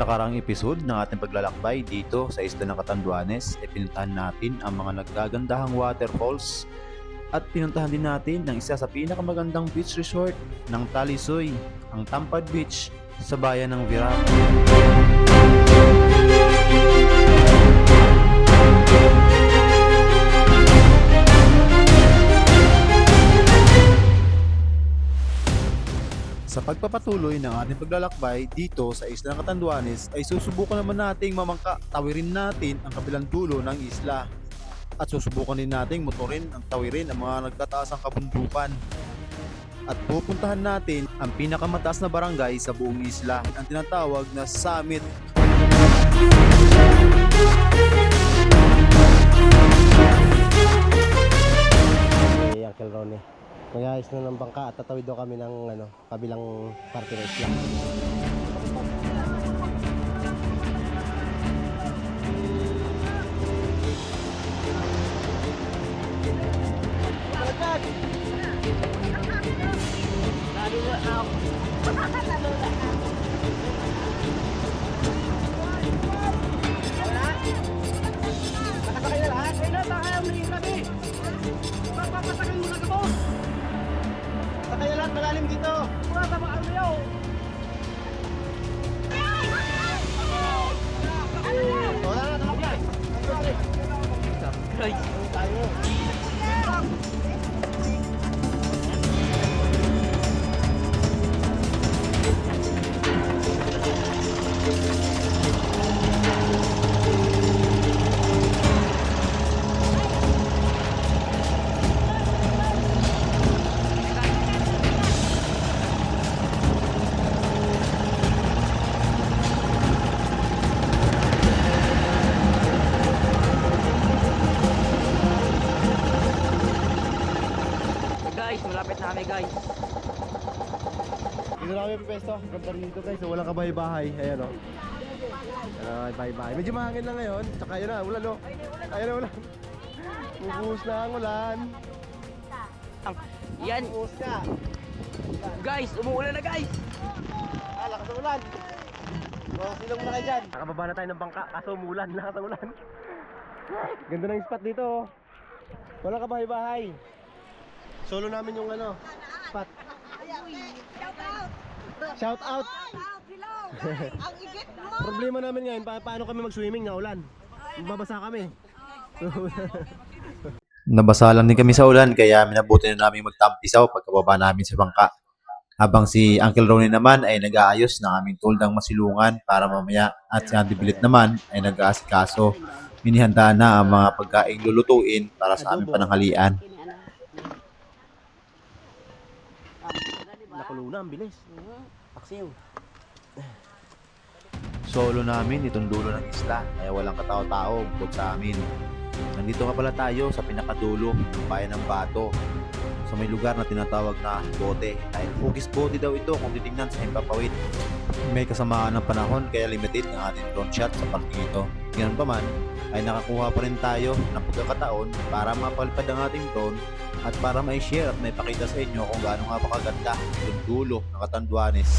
nakarang episode ng ating paglalakbay dito sa isla ng Catanduanes, pinuntahan natin ang mga naggagandahang waterfalls at pinuntahan din natin ang isa sa pinakamagandang beach resort ng Talisoy, ang Tampad Beach sa bayan ng Virac. Sa pagpapatuloy ng ating paglalakbay dito sa isla ng Catanduanes ay susubukan naman nating mamangka, tawirin natin ang kabilang dulo ng isla at susubukan din nating motorin ang tawirin ang mga nagtataasang kabundukan at pupuntahan natin ang pinakamataas na barangay sa buong isla, ang tinatawag na Summit. Uncle Ronnie. Mag-ayos na ng bangka at tatawid daw kami ng kabilang parte ng isla. Nakasakay na lahat? Ay na, baka umihin kami. Papapasakay mo na ka po. Sakay na lahat, malalim dito! Wala sa mga ano yaw. Wala na, takap na! Guys. Tayo! Guys, malapit na kami guys. Dito na kami pesto. Ganda dito guys, so walang kabahay-bahay. Ayan o. Bahay-bahay. Medyo mahangin lang ngayon. Tsaka yun na, ulan o. Ayan na ulan. Bubuhos na ang ulan. Yan. Bubuhos na. Guys, umuulan na guys. Lakas ng ulan. Silang muna kayo dyan. Nakababa na tayo ng bangka, kaso umulan. Lakas ng ulan. Ganda ng spot dito oh. Walang kabahay-bahay. Solo namin yung spot. Shout out. Ang igit mo. Problema namin ngayon, paano kami mag-swimming na ulan? Babasa kami. Nabasa lang din kami sa ulan kaya minabuti na namin magtampisaw pagkababa namin sa bangka. Habang si Uncle Ronnie naman ay nag-aayos ng aming tuldang masilungan para mamaya at si Auntie Bilit naman ay nag-aasikaso. Minihandaan na ang mga pagkaing lulutuin para sa aming pananghalian. Nakulo na, ang bilis. Paksiw. Solo namin itong dulo ng isla kaya walang katao-tao bukod sa amin. Nandito nga pala tayo sa pinakadulo ng bayan ng Bato sa may lugar na tinatawag na Bote. Dahil hugis bote daw ito kung titignan sa himpapawid. May kasamaan ng panahon kaya limited ang ating drone shot sa parking ito. Ganun pa man ay nakakuha pa rin tayo ng pagkakataon para mapalipad ang ating drone at para ma-share at maipakita sa inyo kung gaano nga pa kaganda yung dulo ng Catanduanes.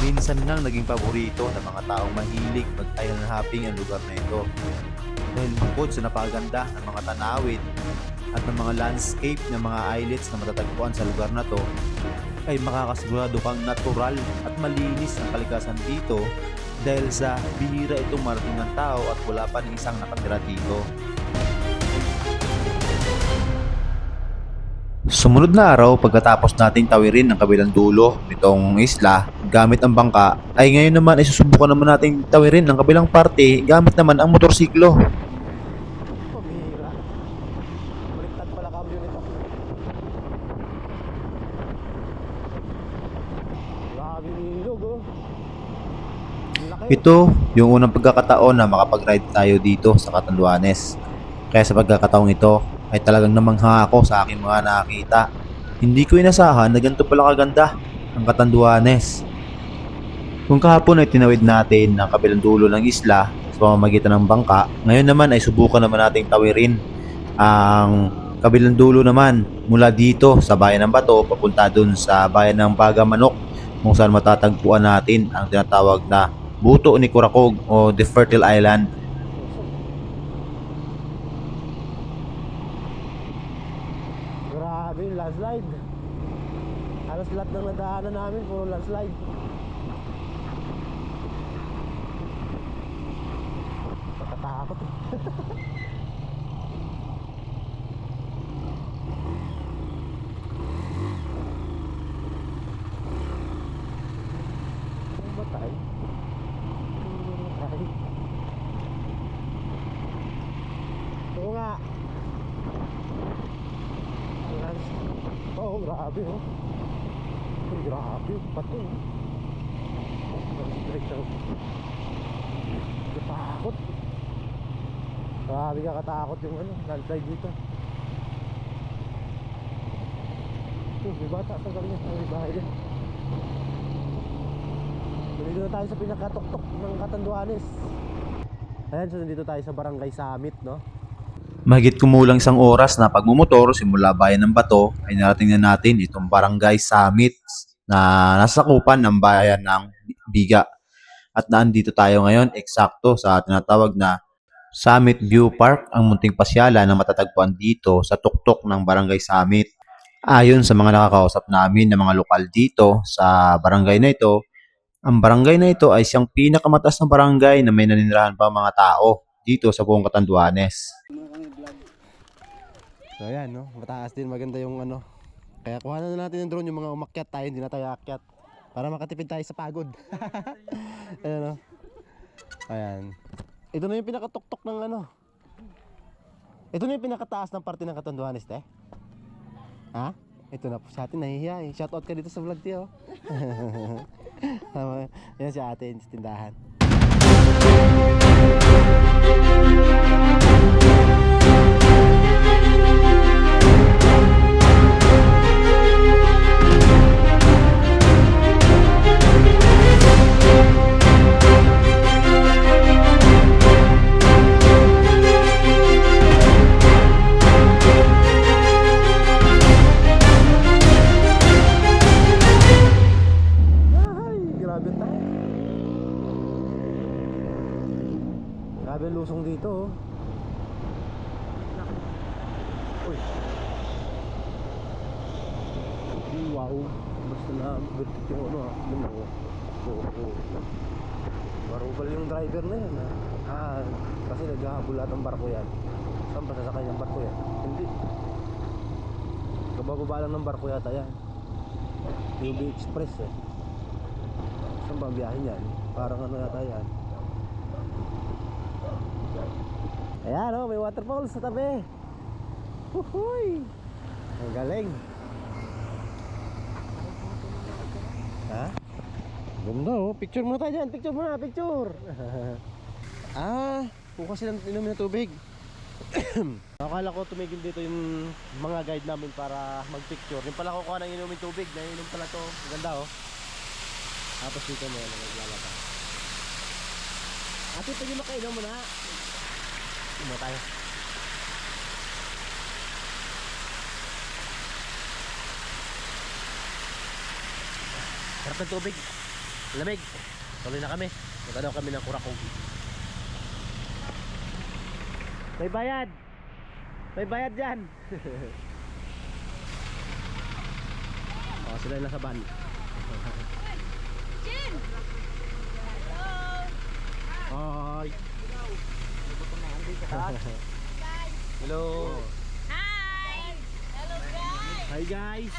Minsan nang naging paborito ng mga taong mahilig mag-island hopping ang lugar na ito. Dahil bukod sa napakaganda ng mga tanawin at ng mga landscape ng mga islets na matatagpuan sa lugar na to, ay makakasigurado kang natural at malinis ang kalikasan dito dahil sa bihira itong marating ng tao at wala pa ng isang nakatira dito. Sumunod na araw pagkatapos nating tawirin ang kabilang dulo nitong isla gamit ang bangka, ay ngayon naman ay susubukan naman nating tawirin ang kabilang parte gamit naman ang motorsiklo. Pamihira. Baliktad pala cambio nito. Grabe nilog oh. Laki. Ito yung unang pagkakataon na makapag-ride tayo dito sa Catanduanes. Kaya sa pagkakataong ito ay talagang namangha ako sa aking mga nakita. Hindi ko inasahan na ganito pala kaganda ang Catanduanes. Kung kahapon ay tinawid natin ang kabilang dulo ng isla pamamagitan ng bangka. Ngayon naman ay subukan naman nating tawirin ang kabilang dulo naman mula dito sa bayan ng Bato papunta dun sa bayan ng Bagamanok kung saan matatagpuan natin ang tinatawag na Buto ni Curacogue o The Fertile Island. Grabe yung landslide. Halos lahat ng nadaanan namin puro landslide. Nakatakot. Ano ba tayo? Oo nga. Oh, grabe oh. Ay, grabe, pato oh. Katakot. Grabe ka katakot yung landslide dito. May bata sa galing sa may bahay din. Dito na tayo sa pinakatuktok ng Catanduanes. Ayan, so nandito tayo sa Barangay Summit, no? Mahigit kumulang isang oras na pagmumotor simula bayan ng Bato ay narating na natin itong Barangay Summit na nasa sakupan ng bayan ng Biga. At naandito tayo ngayon eksakto sa tinatawag na Summit View Park, ang munting pasyalan na matatagpuan dito sa tuktok ng Barangay Summit. Ayon sa mga nakakausap namin na mga lokal dito sa barangay na ito, ang barangay na ito ay siyang pinakamataas na barangay na may naninirahan pa mga tao dito sa buong Catanduanes. So ayan, no? Mataas din, maganda yung Kaya kuha na natin yung drone, yung mga umakyat tayo, hindi na tayo aakyat. Para makatipid tayo sa pagod. Ayan, no? Ayan. Ito na yung pinakatuktok ng Ito na yung pinakataas ng parte ng Catanduanes, te. Ha? Ito na po sa atin, nahihiya eh. Shoutout ka dito sa vlog, te, oh. Yan si ate, sa tindahan. Grabe ang lusong dito oh. Uy. Wow. Basta na vertik yung Oo. Marubal yung driver na yan kasi naghahabol lahat ng barko yan. Saan ba sasakay ng barko yan? Hindi. Kabababa lang ng barko yata yan. UB Express eh. Saan ba ang biyahe niyan? Parang yata yan. Ayan oh, may waterfalls sa tabi. Huhuy! Ang galing. Ha? Ganda oh, picture muna tayo dyan. Picture muna, picture. Kuha silang inumin na tubig. Akala ko tumigil dito yung mga guide namin para magpicture. Yung pala kukuha ng inumin tubig. Nainom pala to. Ganda oh. Tapos dito mo yan, naglalata. Ate, pwede makainom mo na. Mo tayo. Sarap ng tubig. Lamig. Tuloy na kami. Magkano kami ng Curacogue. May bayad. May bayad dyan. Sila yung nasa van. Jin! Hi. Hello. Hi! Hello guys! Hi guys.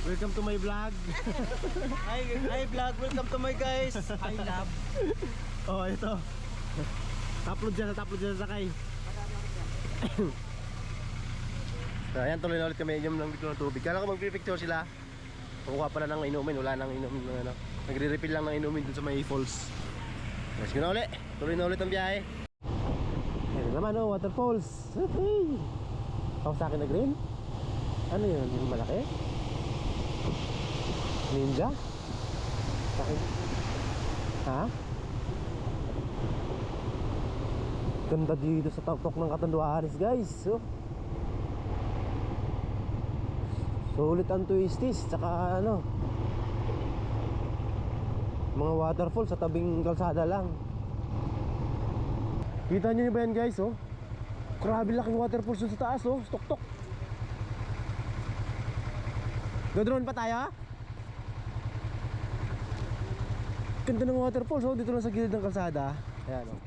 Welcome to my vlog. Hi vlog, welcome to my guys. I love. Oh, ito. Upload dyan sa sakay. So, ayan, tuloy na ulit kami inom ng tubig. Kala ko magpipicture sila. Kukuha pala ng inumin, wala nang inumin ng nagre-refill lang ng inumin dun sa may falls. Let's go na ulit. Tuloy na ulit ang biyahe. Ayan naman oh, waterfalls. Hey. Ako sa akin na green. Ano yun? Yung malaki? Ninja? Sa akin. Ha? Ganda dito sa tuktok ng Catanduanes, guys. So, sulit ang twisties, tsaka ano, mga waterfall sa tabing kalsada lang. Kita nyo ba yan, guys? Oh, grabe laking waterfall sa taas, oh, tuktok. Go-drone pa tayo? Ganda ng waterfalls, oh, dito lang sa gilid ng kalsada. Ayan, oh.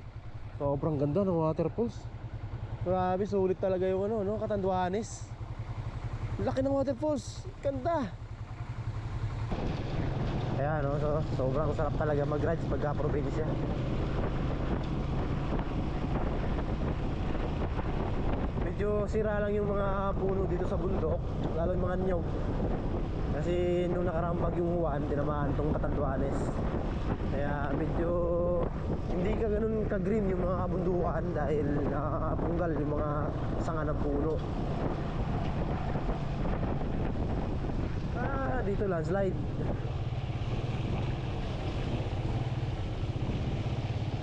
Sobrang ganda ng waterfalls. Grabe, sulit talaga yung ano, no, Catanduanes. Laki ng waterfalls, ganda. Ayan, no, so, sobrang sarap talaga mag-rides pagka probinsya. Medyo sira lang yung mga puno dito sa bundok, lalo yung mga nyog. Kasi nung nakaraang bagyong Juan, tinamaan tong Catanduanes. Kaya medyo hindi ka ganun ka-green yung mga kabundukan dahil nakapunggal yung mga sanga ng puno. Dito landslide.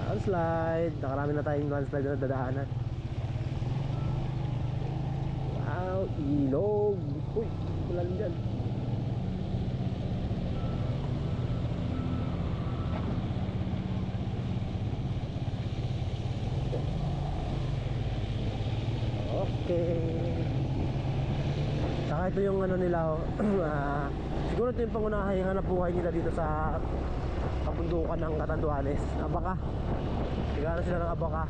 Landslide. Nakarami na tayong landslide na dadaanan. Wow, ilog. Uy, ulan dyan. Okay. Saka ito yung ano nila, oh. Siguro ito yung pangunahing hanap buhay nila dito sa kabundukan ng Catanduanes. Abaka. Sigara sila ng abaka.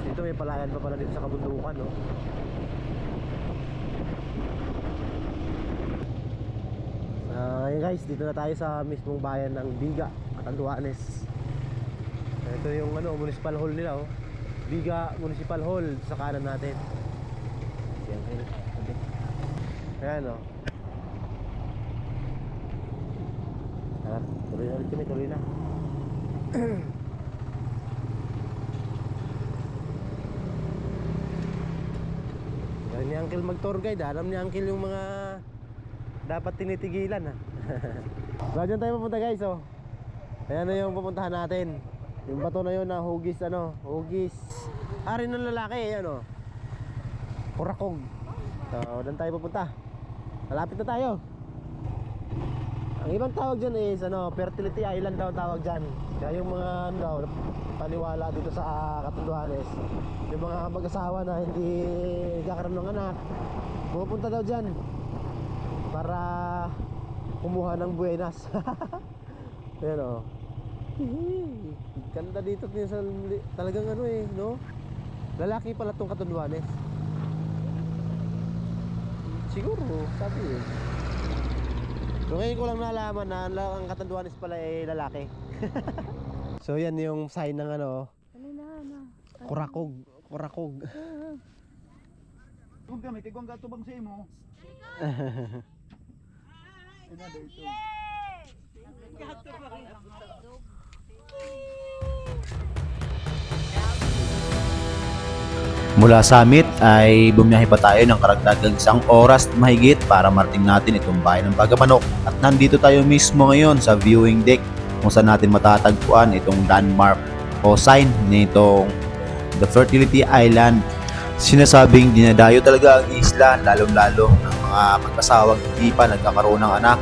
Dito may palayan pa pala dito sa kabundukan, no? Ngayon guys, dito na tayo sa mismong bayan ng Biga, Catanduanes. Ito yung ano, municipal hall nila, oh. Biga Municipal Hall sa kanan natin. Ayan, oh. Tuloy na ulit kami, tuloy na. Alam ni Uncle mag-tour guide, alam ni Uncle yung mga dapat tinitigilan, ha. So dyan tayo pupunta, guys, oh. Ayan na yung pupuntahan natin. Yung bato na yun na hugis, ano, hugis ari ng lalaki, ano, Kurakog. So doon tayo pupunta. Malapit na tayo. Ang ibang tawag dyan is ano, Fertility Island daw tawag dyan. Kaya yung mga ano daw, paniwala dito sa Catanduanes, yung mga mag-asawa na hindi nagkakaroon ng anak, pupunta daw dyan para kumuha ng buenas. Ayan, o. Ganda dito sa, talagang ano eh, no? Lalaki pala tong Catanduanes. Siguro, sabi eh. So ngayon ko lang nalaman na ang Catanduanes pala ay lalaki. So yan yung sign ng ano, Kurakog. Kurakog. Kung kami, tigong gato bang sa imo? Ina dito. Mula Summit ay bumiyahe pa tayo ng karagdagang 1 oras mahigit para marating natin itong bayan ng Bagamanok. At nandito tayo mismo ngayon sa viewing deck kung saan natin matatagpuan itong landmark o sign nitong The Fertility Island. Sinasabing dinadayo talaga ang isla, lalong-lalo ng mga mag-asawang hindi pa nagkakaroon ng anak.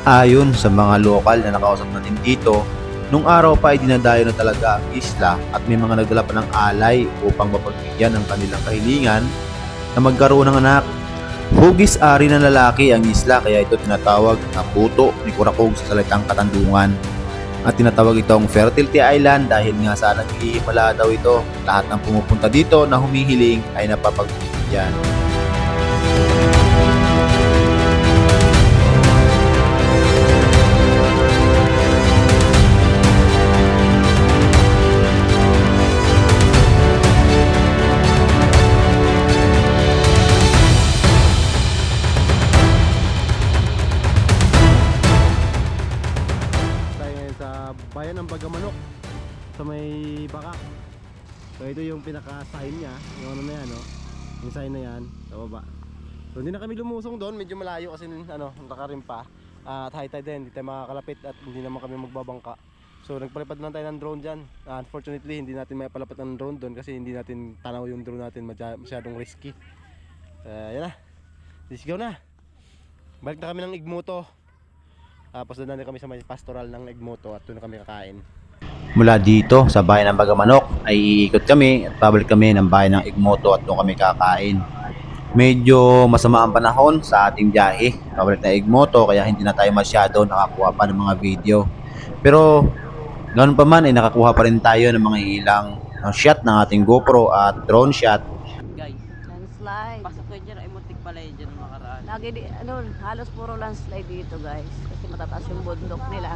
Ayon sa mga lokal na nakausap natin dito, nung araw pa ay dinadayo na talaga ang isla at may mga nagdala pa ng alay upang mapagbigyan ng kanilang kahilingan na magkaroon ng anak. Hugis-ari ng lalaki ang isla, kaya ito tinatawag na puto ni Kurakog sa salitang Katandungan. At tinatawag itong Fertility Island dahil nga sa nag-iimala daw ito. Lahat ng pumupunta dito na humihiling ay napapagbigyan. Bayan ng Bagamanok sa may Baka. So ito yung pinaka-sign niya, yung ano na yan, no? Yung sign na yan sa baba. So hindi na kami lumusong doon, medyo malayo kasi ano, nakarim pa. At high tide din, hindi tayo makakalapit at hindi naman kami magbabangka. So nagpalipad lang tayo ng drone dyan. Unfortunately, hindi natin maipalapit ng drone doon kasi hindi natin tanaw yung drone natin, masyadong risky. Yan na, let's go na. Balik na kami ng Igmoto. Tapos doon na kami sa may pastoral ng Igmoto at doon na kami kakain. Mula dito sa bayan ng Bagamanok ay iikot kami at pabalik kami ng bayan ng Igmoto at doon kami kakain. Medyo masama ang panahon sa ating biyahe pabalik na Igmoto kaya hindi na tayo masyado nakakuha pa ng mga video. Pero ganoon pa man ay nakakuha pa rin tayo ng mga ilang shot ng ating GoPro at drone shot. Guys, Landslide. pasok kayo dyan, ay muntik pala yun dyan ang makaraan. Lagi halos puro landslide dito guys. Kasi matataas yung bundok nila.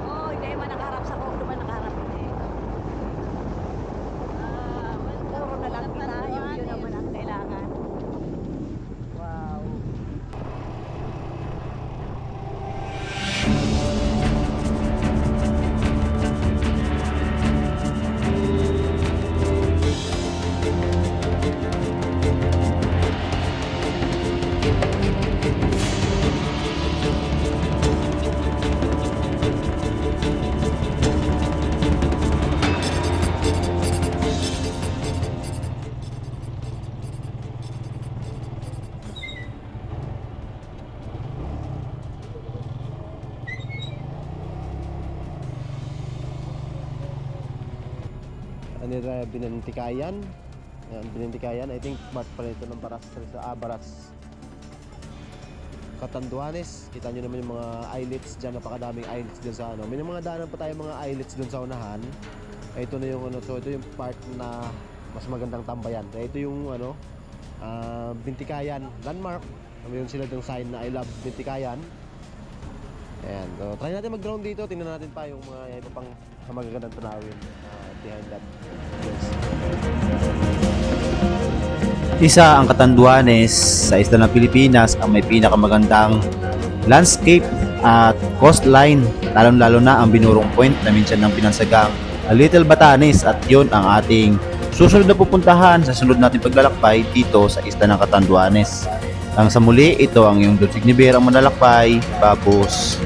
Oh, hindi man nakaharap sa kong naman nakaharap eh. Puro na lang kita. Yun naman ang kailangan. Wow. Ano yung Binantikayan? Binantikayan, I think part pala ito ng Baras Catanduanes. Kita nyo naman yung mga islets dyan, napakadaming islets dyan sa ano. May mga daanan pa tayo mga islets dun sa unahan. Ito na yung ano, so ito yung part na mas magandang tambayan. So ito yung ano, Bintikayan landmark. Mayroon sila yung sign na I love Bintikayan. Ayan, so try natin mag-drone dito, tingnan natin pa yung mga iba pang magagandang tunawin behind that. Isa ang Catanduanes sa isla ng Pilipinas ang may pinakamagandang landscape at coastline, lalong-lalo na ang binurong point na minsan ng pinansagang Little Batanes, at yun ang ating susunod na pupuntahan sa sunod nating paglalakbay dito sa isla ng Catanduanes. Hanggang sa muli, ito ang iyong Donsig Nivera ang manlalakbay. Babos!